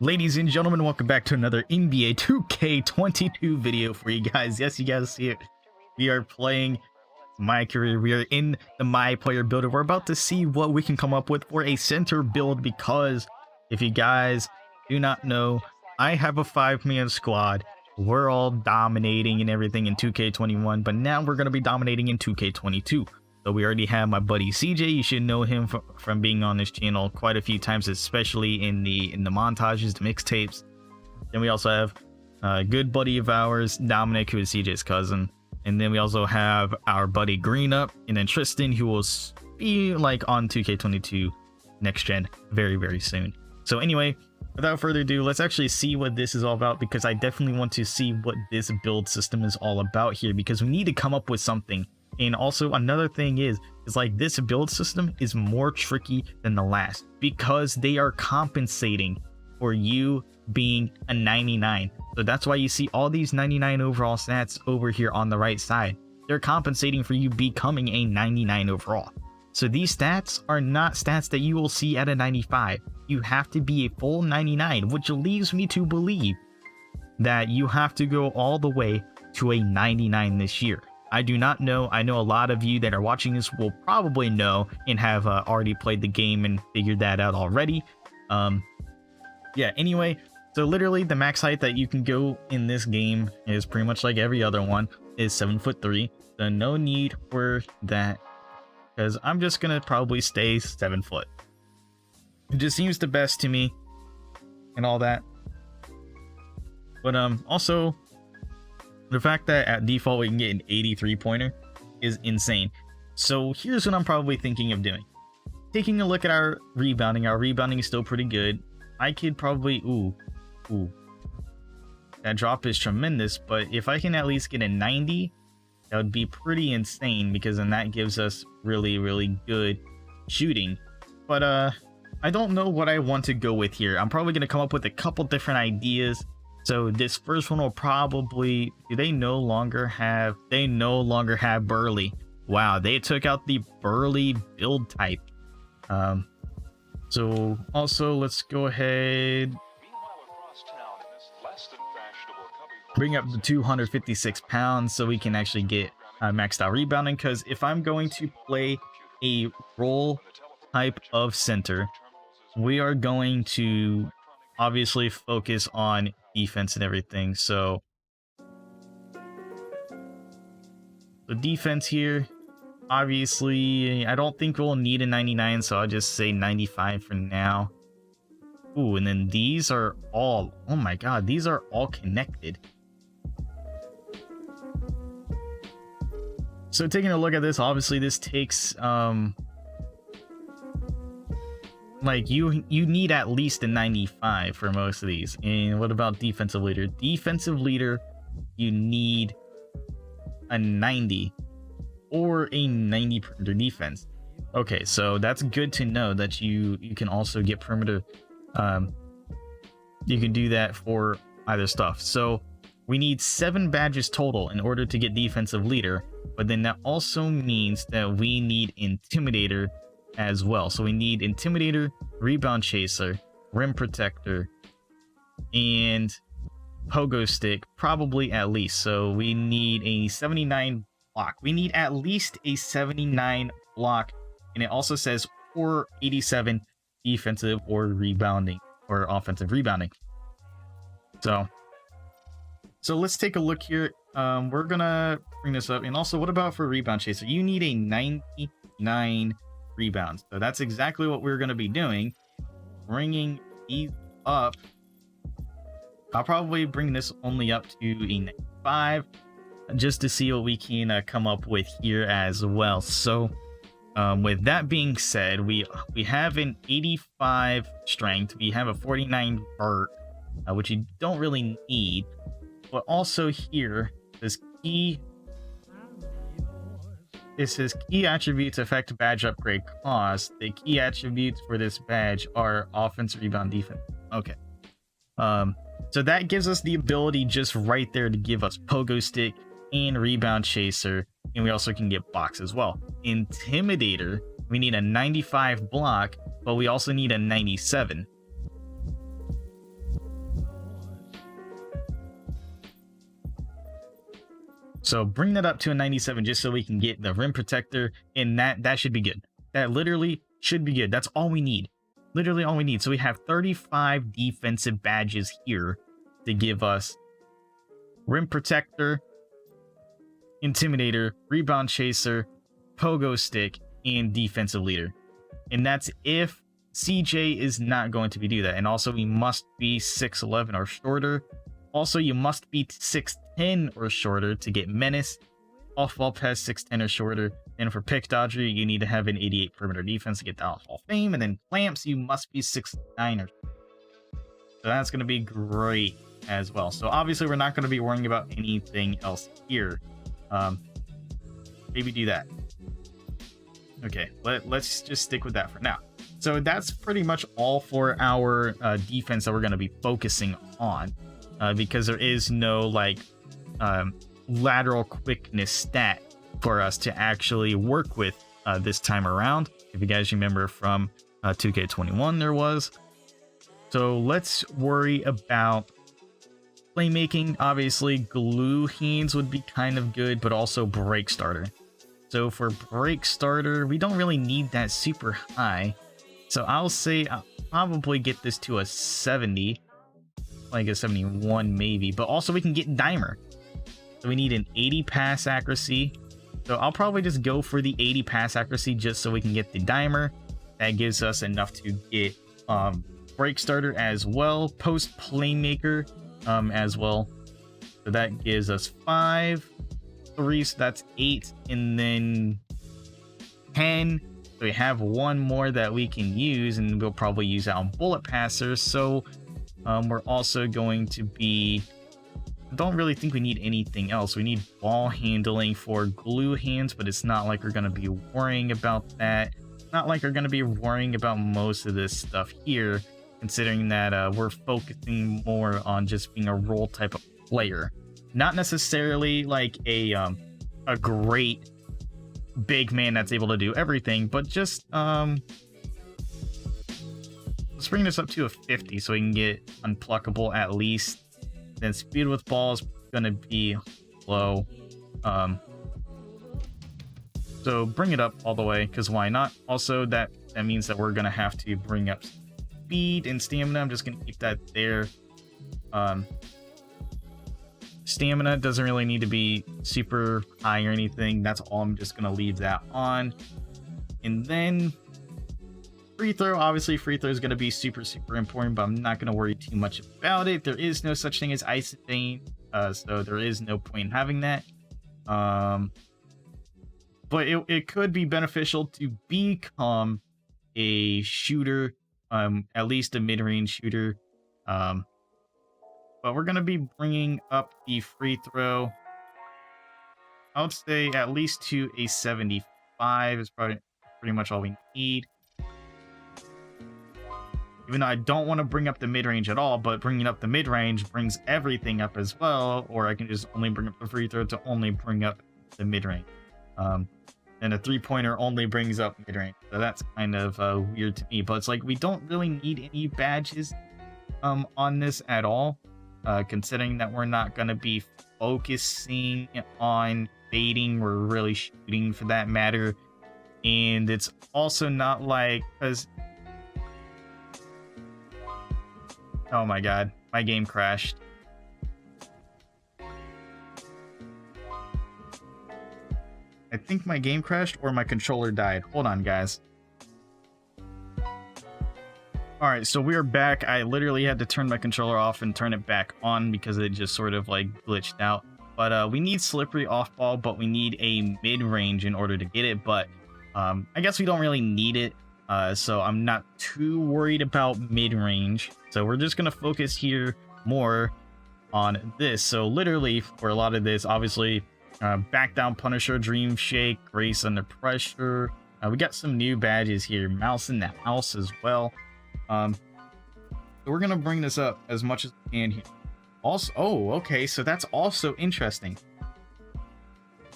Ladies and gentlemen, welcome back to another NBA 2K22 video for you guys. Yes, you guys see it. We are playing my career. We are in the my player builder. We're about to see what we can come up with for a center build, because if you guys do not know, I have a 5-man squad. We're all dominating and everything in 2K21, but now we're going to be dominating in 2K22. So we already have my buddy CJ. You should know him from being on this channel quite a few times, especially in the montages, the mixtapes. Then we also have a good buddy of ours, Dominic, who is CJ's cousin. And then we also have our buddy Green Up, and then Tristan, who will be like on 2K22 next gen very, very soon. So anyway, without further ado, let's actually see what this is all about, because I definitely want to see what this build system is all about here, because we need to come up with something. And also another thing is like this build system is more tricky than the last, because they are compensating for you being a 99. So that's why you see all these 99 overall stats over here on the right side. They're compensating for you becoming a 99 overall. So these stats are not stats that you will see at a 95. You have to be a full 99, which leaves me to believe that you have to go all the way to a 99 this year. I do not know. I know a lot of you that are watching this will probably know and have already played the game and figured that out already. Yeah, anyway, so literally the max height that you can go in this game is pretty much like every other one, is 7'3". So no need for that, because I'm just gonna probably stay 7 foot. It just seems the best to me and all that. But also, the fact that at default we can get an 83 pointer is insane. So here's what I'm probably thinking of doing. Taking a look at our rebounding. Our rebounding is still pretty good. I could probably, ooh. That drop is tremendous, but if I can at least get a 90, that would be pretty insane, because then that gives us really, really good shooting. But I don't know what I want to go with here. I'm probably going to come up with a couple different ideas. So this first one will probably, they no longer have Burley. Wow, they took out the Burley build type. So also let's go ahead, bring up the 256 pounds so we can actually get maxed out rebounding, because if I'm going to play a role type of center, we are going to obviously focus on defense and everything. So the defense here, obviously I don't think we'll need a 99, so I'll just say 95 for now. Ooh, and then these are all, oh my god, these are all connected. So taking a look at this, obviously this takes like you need at least a 95 for most of these. And what about defensive leader? Defensive leader, you need a 90 or a 90 perimeter defense. Okay, so that's good to know that you can also get perimeter. You can do that for either stuff. So we need 7 badges total in order to get defensive leader, but then that also means that we need intimidator as well. So we need intimidator, rebound chaser, rim protector, and pogo stick, probably at least. So we need a 79 block. We need at least a 79 block, and it also says or 87 defensive or rebounding or offensive rebounding. So let's take a look here. We're gonna bring this up. And also, what about for rebound chaser? You need a 99 rebounds. So that's exactly what we're going to be doing, bringing these up. I'll probably bring this only up to a 95 just to see what we can come up with here as well. So with that being said, we have an 85 strength, we have a 49 vert, which you don't really need, but also here it says key attributes affect badge upgrade cost. The key attributes for this badge are offense, rebound, defense. Okay. So that gives us the ability just right there to give us pogo stick and rebound chaser, and we also can get box as well. Intimidator, we need a 95 block, but we also need a 97. So bring that up to a 97 just so we can get the rim protector, and that should be good. That literally should be good. That's all we need. Literally all we need. So we have 35 defensive badges here to give us rim protector, intimidator, rebound chaser, pogo stick, and defensive leader. And that's if CJ is not going to do that. And also we must be 6'11 or shorter. Also, you must be 6'10 or shorter to get menace. Off-ball pass 6'10 or shorter. And for pick dodger, you need to have an 88 perimeter defense to get the Hall of Fame. And then clamps, you must be 6'9 or so that's going to be great as well. So obviously, we're not going to be worrying about anything else here. Maybe do that. Okay, let's just stick with that for now. So that's pretty much all for our defense that we're going to be focusing on. Because there is no like lateral quickness stat for us to actually work with this time around. If you guys remember from 2K21 there was. So let's worry about playmaking. Obviously glue hands would be kind of good, but also break starter. So for break starter, we don't really need that super high. So I'll say I'll probably get this to a 70. Like a 71 maybe, but also we can get dimer. So we need an 80 pass accuracy. So I'll probably just go for the 80 pass accuracy just so we can get the dimer. That gives us enough to get break starter as well, post playmaker as well. So that gives us 5, 3, so that's 8, and then 10. So we have one more that we can use, and we'll probably use that on bullet passers. So we're also going to be, I don't really think we need anything else. We need ball handling for glue hands, but it's not like we're going to be worrying about that. Not like we're going to be worrying about most of this stuff here, considering that we're focusing more on just being a role type of player. Not necessarily like a great big man that's able to do everything, but just let's bring this up to a 50 so we can get unpluckable at least. Then speed with ball is going to be low. So bring it up all the way, because why not? Also, that means that we're going to have to bring up speed and stamina. I'm just going to keep that there. Stamina doesn't really need to be super high or anything. That's all. I'm just going to leave that on. And then free throw, obviously free throw is going to be super important, but I'm not going to worry too much about it. There is no such thing as isotane, so there is no point in having that. But it could be beneficial to become a shooter, at least a mid-range shooter. But we're going to be bringing up the free throw, I would say at least to a 75 is probably pretty much all we need. Even though I don't want to bring up the mid-range at all, but bringing up the mid-range brings everything up as well, or I can just only bring up the free throw to only bring up the mid-range. And a three-pointer only brings up mid-range, so that's kind of weird to me. But it's like we don't really need any badges on this at all, considering that we're not going to be focusing on baiting, we're really shooting for that matter. And it's also not like, because oh my god, my game crashed. I think my game crashed or my controller died. Hold on, guys. Alright, so we're back. I literally had to turn my controller off and turn it back on because it just sort of like glitched out. But we need slippery off ball, but we need a mid-range in order to get it. But I guess we don't really need it. So I'm not too worried about mid-range. So we're just going to focus here more on this. So literally for a lot of this, obviously, back down Punisher, Dream Shake, Grace Under Pressure. We got some new badges here. Mouse in the House as well. So we're going to bring this up as much as we can here. Also, oh, okay. So that's also interesting.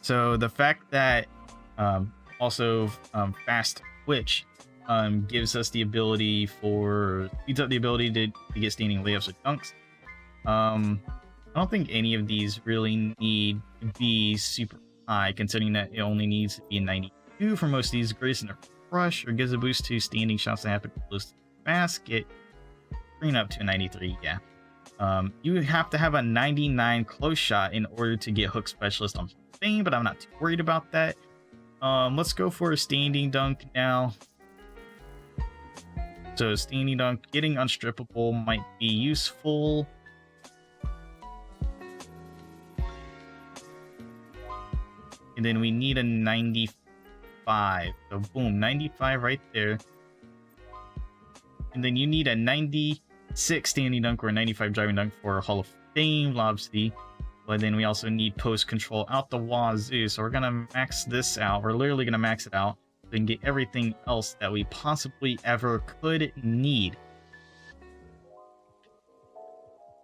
So the fact that also fast twitch gives us the ability speeds up the ability to get standing layups or dunks. I don't think any of these really need to be super high, considering that it only needs to be a 92 for most of these. Grace under pressure gives a boost to standing shots that happen close to the basket. Bring it up to a 93, yeah. You have to have a 99 close shot in order to get hook specialist on Fame, but I'm not too worried about that. Let's go for a standing dunk now. So standing dunk, getting unstrippable might be useful. And then we need a 95. So boom, 95 right there. And then you need a 96 standing dunk or a 95 driving dunk for Hall of Fame, obviously. But then we also need post control out the wazoo. So we're going to max this out. We're literally going to max it out so we can get everything else that we possibly ever could need.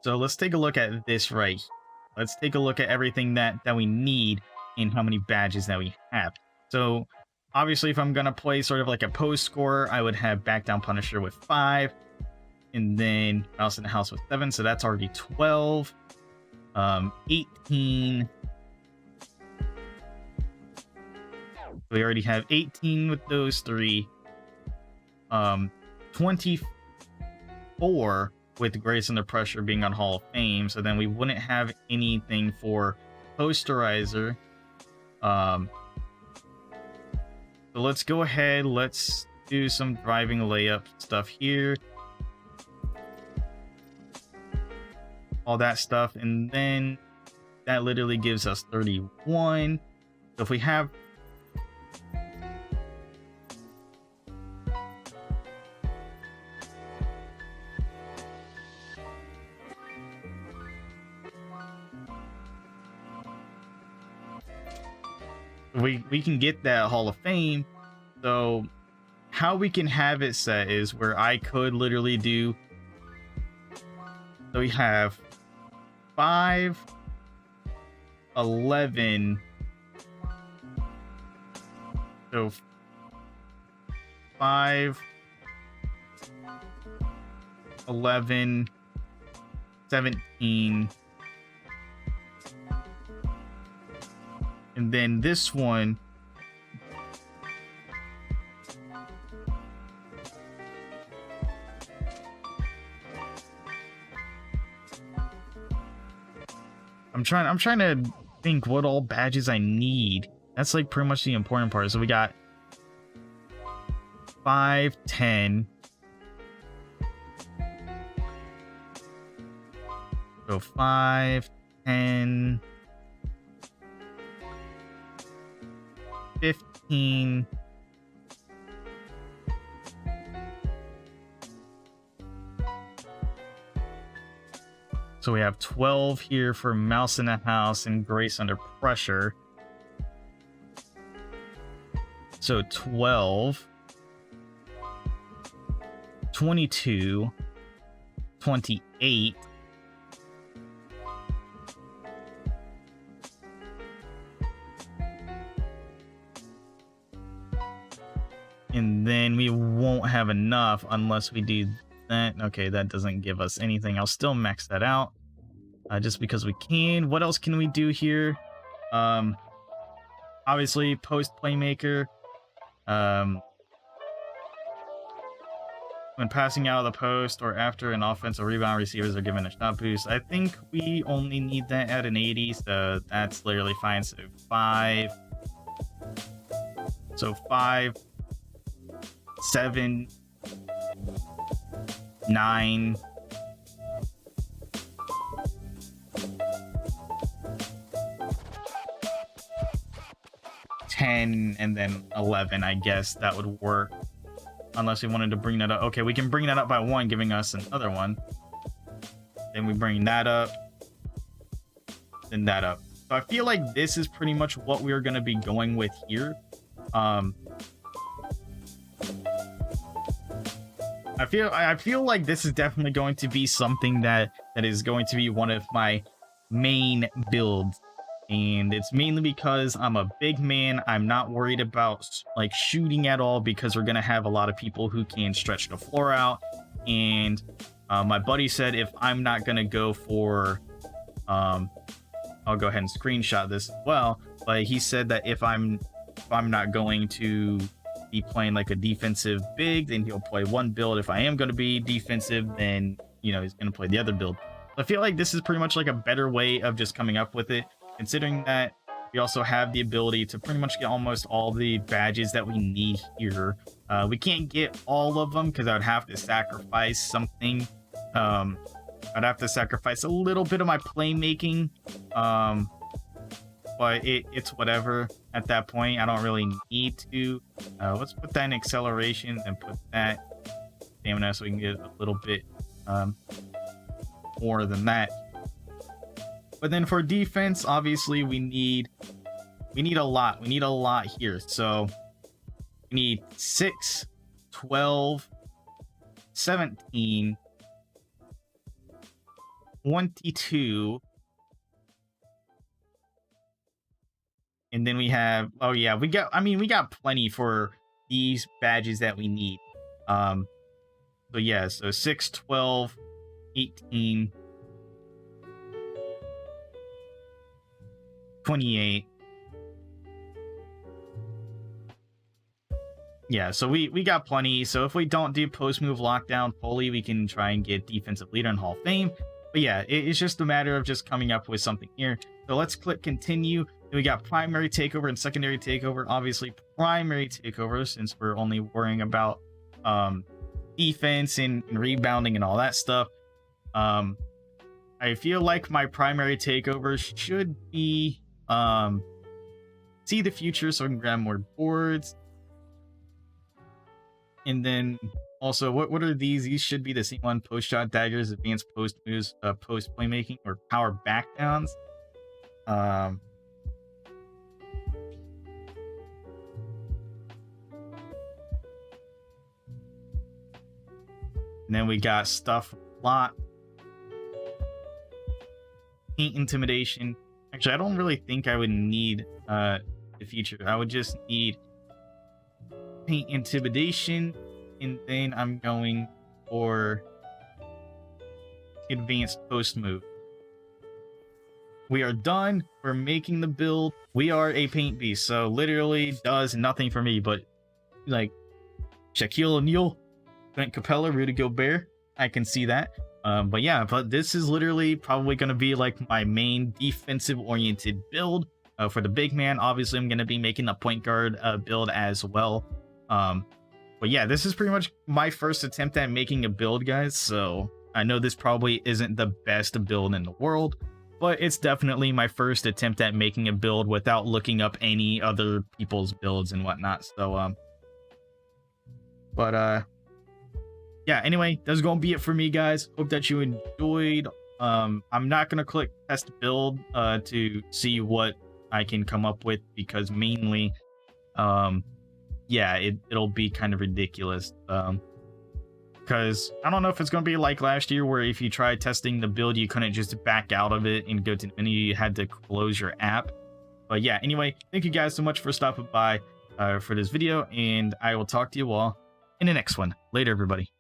So let's take a look at this right here. Let's take a look at everything that we need and how many badges that we have. So obviously, if I'm going to play sort of like a post scorer, I would have back down Punisher with 5. And then Mouse in the House with 7. So that's already 12. 18. We already have 18 with those 3. 24 with Grace Under Pressure being on Hall of Fame. So then we wouldn't have anything for Posterizer. So let's go ahead. Let's do some driving layup stuff here. All that stuff. And then that literally gives us 31. So if we have... We can get that Hall of Fame. So how we can have it set is where I could literally do... So we have 5, 11. So 5, 11, 17. And then this one, I'm trying to think what all badges I need. That's like pretty much the important part. So we got 5, 10. So 5, 10, 15. So we have 12 here for Mouse in the House and Grace Under Pressure. So 12, 22, 28, and then we won't have enough unless we do that. Okay, that doesn't give us anything. I'll still max that out just because we can. What else can we do here? Obviously post playmaker. When passing out of the post or after an offensive rebound, receivers are given a shot boost. I think we only need that at an 80, so that's literally fine. So 5, 7, 9, 10, and then 11. I guess that would work. Unless we wanted to bring that up. Okay, we can bring that up by 1, giving us another one. Then we bring that up. Then that up. So I feel like this is pretty much what we're going to be going with here. I feel like this is definitely going to be something that is going to be one of my main builds. And it's mainly because I'm a big man. I'm not worried about like shooting at all because we're gonna have a lot of people who can stretch the floor out. And my buddy said if I'm not gonna go for I'll go ahead and screenshot this as well. But he said that if I'm not going to be playing like a defensive big, then he'll play one build. If I am going to be defensive, then he's going to play the other build. I feel like this is pretty much like a better way of just coming up with it, considering that we also have the ability to pretty much get almost all the badges that we need here. We can't get all of them because I would have to sacrifice something. I'd have to sacrifice a little bit of my playmaking, but it's whatever at that point. I don't really need to. Let's put that in acceleration and put that stamina so we can get a little bit more than that. But then for defense, obviously we need a lot. We need a lot here. So we need 6, 12, 17, 22, and then we have, oh yeah, we got plenty for these badges that we need. So yeah, so 6, 12, 18, 28. Yeah, so we got plenty. So if we don't do post move lockdown fully, we can try and get defensive leader in Hall of Fame. But yeah, it's just a matter of just coming up with something here. So let's click continue. Then we got primary takeover and secondary takeover. Obviously primary takeover, since we're only worrying about defense and rebounding and all that stuff. I feel like my primary takeover should be see the future, so I can grab more boards. And then also, what are these? These should be the same one: post shot daggers, advanced post moves, post playmaking, or power back downs. And then we got stuff lot, paint intimidation. Actually, I don't really think I would need the feature. I would just need paint intimidation, and then I'm going for advanced post move. We are done. We're making the build. We are a paint beast, so literally does nothing for me, but like Shaquille O'Neal, Clint Capella, Rudy Gobert, I can see that. But yeah, but this is literally probably going to be like my main defensive oriented build. For the big man, obviously I'm going to be making a point guard build as well. But yeah, this is pretty much my first attempt at making a build, guys. So I know this probably isn't the best build in the world, but it's definitely my first attempt at making a build without looking up any other people's builds and whatnot. So, yeah, anyway, that's going to be it for me, guys. Hope that you enjoyed. I'm not going to click test build to see what I can come up with, because mainly, yeah, it'll be kind of ridiculous. Because I don't know if it's going to be like last year, where if you tried testing the build, you couldn't just back out of it and go to the menu. You had to close your app. But yeah, anyway, thank you guys so much for stopping by for this video, and I will talk to you all in the next one. Later, everybody.